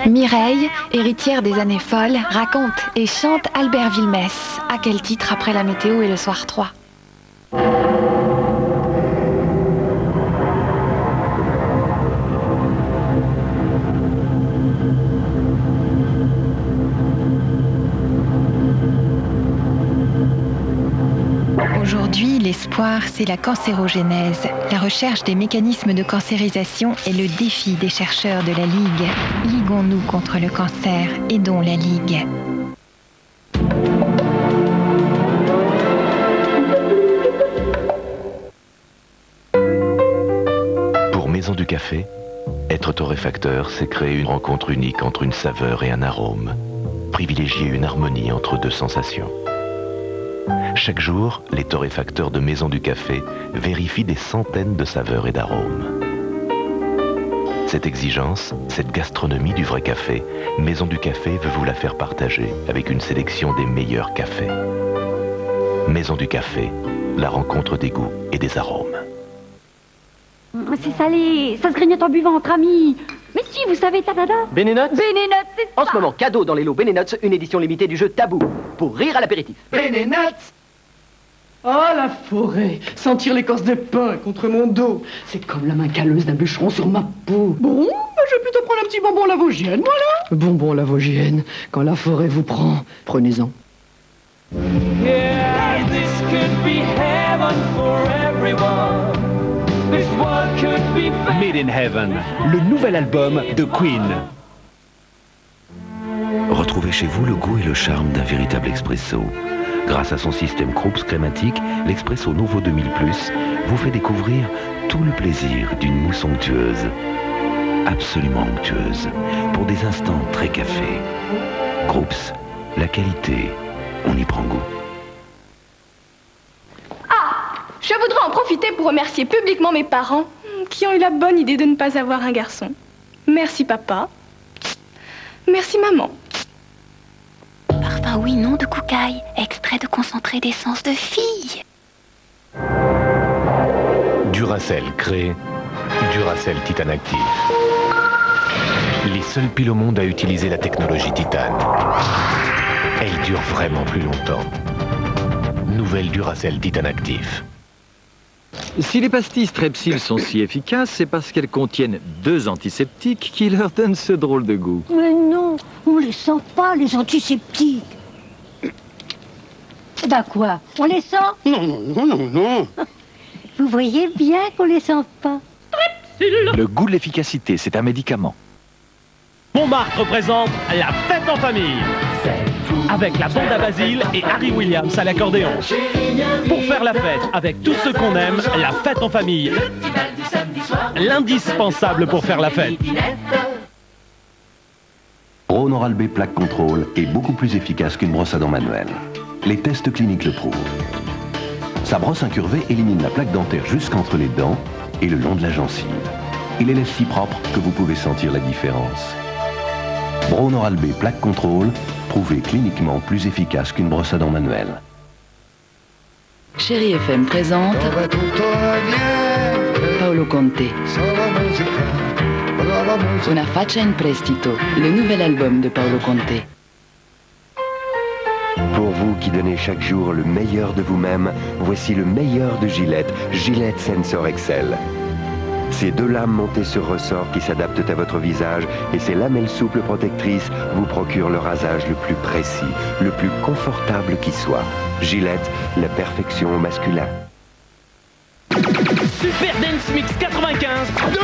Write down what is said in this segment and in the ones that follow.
Mireille, héritière des années folles, raconte et chante Albertville-Metz. À quel titre après la météo et le soir 3? Aujourd'hui, l'espoir, c'est la cancérogénèse, la recherche des mécanismes de cancérisation et le défi des chercheurs de la Ligue. Liguons-nous contre le cancer, aidons la Ligue. Pour Maison du Café, être torréfacteur, c'est créer une rencontre unique entre une saveur et un arôme. Privilégier une harmonie entre deux sensations. Chaque jour, les torréfacteurs de Maison du Café vérifient des centaines de saveurs et d'arômes. Cette exigence, cette gastronomie du vrai café, Maison du Café veut vous la faire partager avec une sélection des meilleurs cafés. Maison du Café, la rencontre des goûts et des arômes. C'est salé, ça se grignote en buvant entre amis. Mais si, vous savez, tadada. Bénénotes. Bénénotes, c'est ça. En ce moment, cadeau dans les lots Bénénotes, une édition limitée du jeu Tabou, pour rire à l'apéritif. Bénénotes. Oh, la forêt. Sentir l'écorce des pins contre mon dos. C'est comme la main calleuse d'un bûcheron sur ma peau. Bon, je vais plutôt prendre un petit bonbon lavogienne, voilà. Bonbon lavogienne, quand la forêt vous prend, prenez-en. Yeah, this could be heaven for everyone. This world could be Made in Heaven, le nouvel album de Queen. Retrouvez chez vous le goût et le charme d'un véritable expresso. Grâce à son système Krups crématique, l'Expresso Nouveau 2000 Plus vous fait découvrir tout le plaisir d'une mousse onctueuse. Absolument onctueuse, pour des instants très café. Krups, la qualité, on y prend goût. Je voudrais en profiter pour remercier publiquement mes parents qui ont eu la bonne idée de ne pas avoir un garçon. Merci papa. Merci maman. Parfum oui, non de Koukaï. Extrait de concentré d'essence de fille. Duracell crée Duracell Titan Active. Les seuls piles au monde à utiliser la technologie Titan. Elle dure vraiment plus longtemps. Nouvelle Duracell Titan Active. Si les pastilles Strepsil sont si efficaces, c'est parce qu'elles contiennent 2 antiseptiques qui leur donnent ce drôle de goût. Mais non, on les sent pas, les antiseptiques. Bah quoi, on les sent? Non. Vous voyez bien qu'on les sent pas. Le goût de l'efficacité, c'est un médicament. Montmartre présente la fête en famille. Avec la bande à Basile et Harry Williams à l'accordéon. Pour faire la fête avec tous ceux qu'on aime, la fête en famille. L'indispensable pour faire la fête. Braun Oral B Plaque Control est beaucoup plus efficace qu'une brosse à dents manuelle. Les tests cliniques le prouvent. Sa brosse incurvée élimine la plaque dentaire jusqu'entre les dents et le long de la gencive. Il les laisse si propres que vous pouvez sentir la différence. Braun Oral B Plaque Control, prouvé cliniquement plus efficace qu'une brosse à dents manuelle. Chérie FM présente Paolo Conte. Una faccia in prestito, le nouvel album de Paolo Conte. Pour vous qui donnez chaque jour le meilleur de vous-même, voici le meilleur de Gillette, Gillette Sensor Excel. Ces 2 lames montées sur ressort qui s'adaptent à votre visage et ces lamelles souples protectrices vous procurent le rasage le plus précis, le plus confortable qui soit. Gillette, la perfection au masculin. Super Dance Mix 95 2.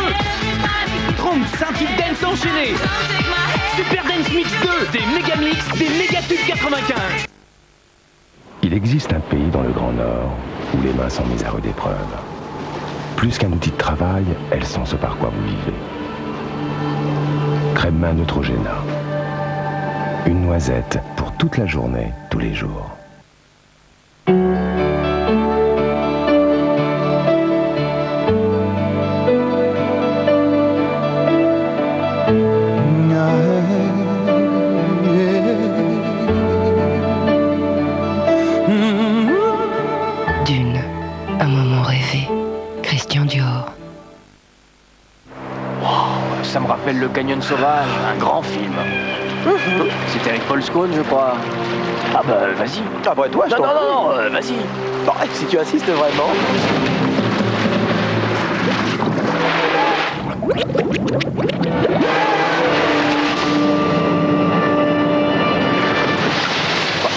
30 ceintures dance enchaînées. Super Dance Mix 2. Des méga mix, des méga tubes 95. Il existe un pays dans le Grand Nord où les mains sont mises à rude épreuve. Plus qu'un outil de travail, elles sont ce par quoi vous vivez. Crème main Neutrogena. Une noisette pour toute la journée, tous les jours. Un moment rêvé. Christian Dior. Oh, ça me rappelle Le Canyon Sauvage, un grand film. C'était avec Paul Scone, je crois. Ah bah vas-y. Ah bah toi, je Non, vas-y. Bon, si tu insistes vraiment.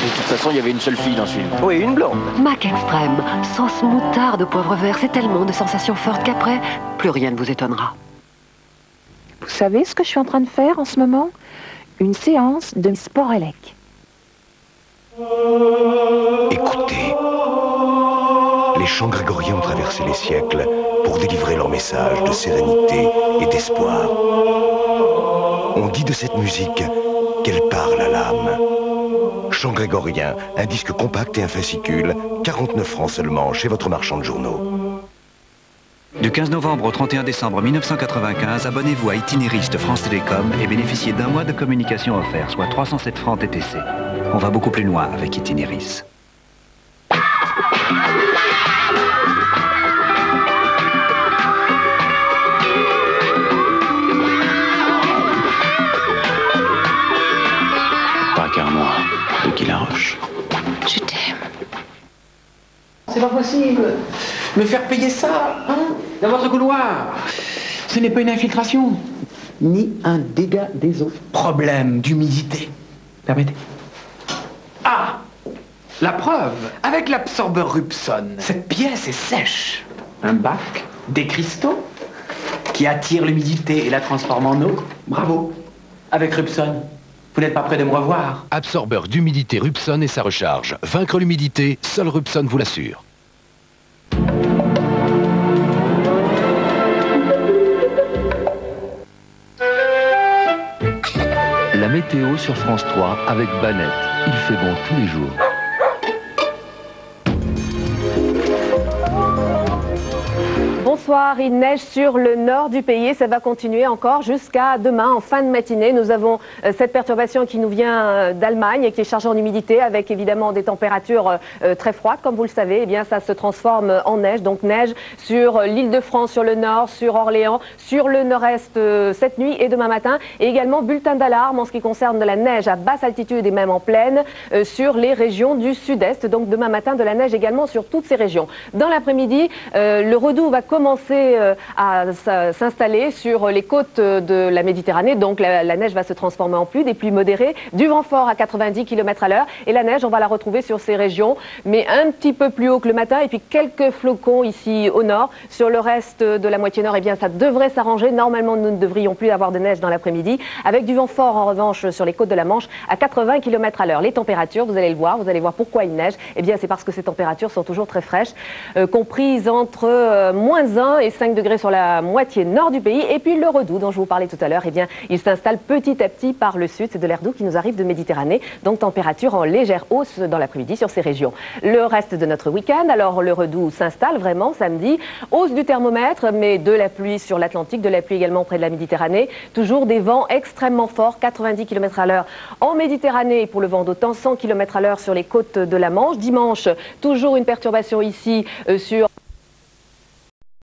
De toute façon, il y avait une seule fille dans ce film. Oui, une blonde. Mac Extrême, sauce moutarde, poivre vert, c'est tellement de sensations fortes qu'après, plus rien ne vous étonnera. Vous savez ce que je suis en train de faire en ce moment? Une séance de sport élec. Écoutez, les chants grégoriens ont traversé les siècles pour délivrer leur message de sérénité et d'espoir. On dit de cette musique qu'elle parle à l'âme. Chant grégorien, un disque compact et un fascicule, 49 francs seulement chez votre marchand de journaux. Du 15 novembre au 31 décembre 1995, abonnez-vous à Itinériste France Télécom et bénéficiez d'un mois de communication offert, soit 307 francs TTC. On va beaucoup plus loin avec Itinéris. Pas qu'à moi, de Guy Laroche. Je t'aime. C'est pas possible. Me faire payer ça, hein, dans votre couloir. Ce n'est pas une infiltration, ni un dégât des eaux. Problème d'humidité. Permettez. Ah, la preuve, avec l'absorbeur Rupson, cette pièce est sèche. Un bac, des cristaux, qui attirent l'humidité et la transforment en eau. Bravo. Avec Rupson, vous n'êtes pas prêt de me revoir. Absorbeur d'humidité Rupson et sa recharge. Vaincre l'humidité, seul Rupson vous l'assure. La météo sur France 3 avec Banette. Il fait bon tous les jours. Bonsoir, il neige sur le nord du pays et ça va continuer encore jusqu'à demain en fin de matinée. Nous avons cette perturbation qui nous vient d'Allemagne et qui est chargée en humidité avec évidemment des températures très froides. Comme vous le savez, eh bien, ça se transforme en neige. Donc neige sur l'Île-de-France, sur le nord, sur Orléans, sur le nord-est cette nuit et demain matin. Et également bulletin d'alarme en ce qui concerne de la neige à basse altitude et même en plaine sur les régions du sud-est. Donc demain matin, de la neige également sur toutes ces régions. Dans l'après-midi, le redoux va commencer à s'installer sur les côtes de la Méditerranée. Donc la neige va se transformer en pluie, des pluies modérées, du vent fort à 90 km à l'heure. Et la neige, on va la retrouver sur ces régions, mais un petit peu plus haut que le matin. Et puis quelques flocons ici au nord. Sur le reste de la moitié nord, eh bien, ça devrait s'arranger. Normalement, nous ne devrions plus avoir de neige dans l'après-midi. Avec du vent fort, en revanche, sur les côtes de la Manche, à 80 km à l'heure. Les températures, vous allez le voir, vous allez voir pourquoi il neige. Eh bien, c'est parce que ces températures sont toujours très fraîches, comprises entre moins 1 et 5 degrés sur la moitié nord du pays. Et puis le redoux dont je vous parlais tout à l'heure, eh bien, il s'installe petit à petit par le sud. C'est de l'air doux qui nous arrive de Méditerranée. Donc température en légère hausse dans l'après-midi sur ces régions. Le reste de notre week-end, alors le redoux s'installe vraiment samedi. Hausse du thermomètre, mais de la pluie sur l'Atlantique, de la pluie également près de la Méditerranée. Toujours des vents extrêmement forts, 90 km à l'heure en Méditerranée pour le vent d'OTAN, 100 km à l'heure sur les côtes de la Manche. Dimanche, toujours une perturbation ici sur